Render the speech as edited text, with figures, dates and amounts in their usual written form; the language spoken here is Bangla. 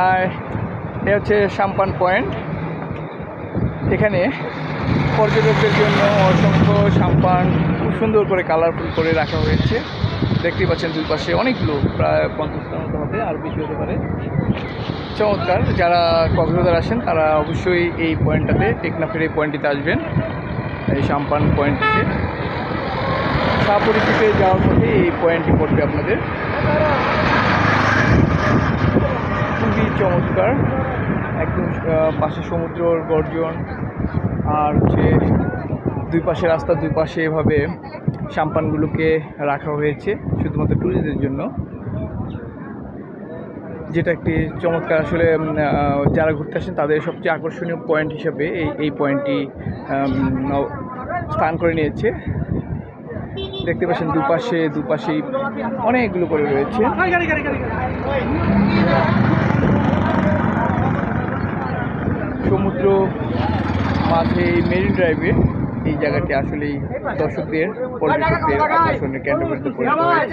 আর এ হচ্ছে সাম্পান পয়েন্ট। এখানে পর্যটকদের জন্য অসংখ্য সাম্পান খুব সুন্দর করে কালারফুল করে রাখা হয়েছে। দেখতেই পাচ্ছেন দুই পাশে অনেকগুলো, প্রায় 50টার মতো হবে, আর বেশি হতে পারে। চমৎকার। যারা কক্সবাজার আসেন তারা অবশ্যই এই পয়েন্টটাতে, টেকনাফের এই পয়েন্টটিতে আসবেন, এই সাম্পান পয়েন্টটিতে। শাহপরীতে যাওয়ার পথে এই পয়েন্টটি পড়বে আপনাদের। খুবই চমৎকার, একদম পাশে সমুদ্রর গর্জন, আর হচ্ছে দুই পাশে রাস্তা, দুই পাশে এভাবে সাম্পানগুলোকে রাখা হয়েছে শুধুমাত্র ট্যুরিস্টদের জন্য, যেটা একটি চমৎকার। আসলে যারা ঘুরতে আসেন তাদের সবচেয়ে আকর্ষণীয় পয়েন্ট হিসাবে এই পয়েন্টটি স্থান করে নিয়েছে। দেখতে পাচ্ছেন দুপাশেই অনেকগুলো করে রয়েছে। সমুদ্র মাঝে মেরিন ড্রাইভে এই জায়গাটি আসলেই দর্শকদের, পর্যটকদের আকর্ষণের কেন্দ্রবিন্দু পরিণত হয়েছে।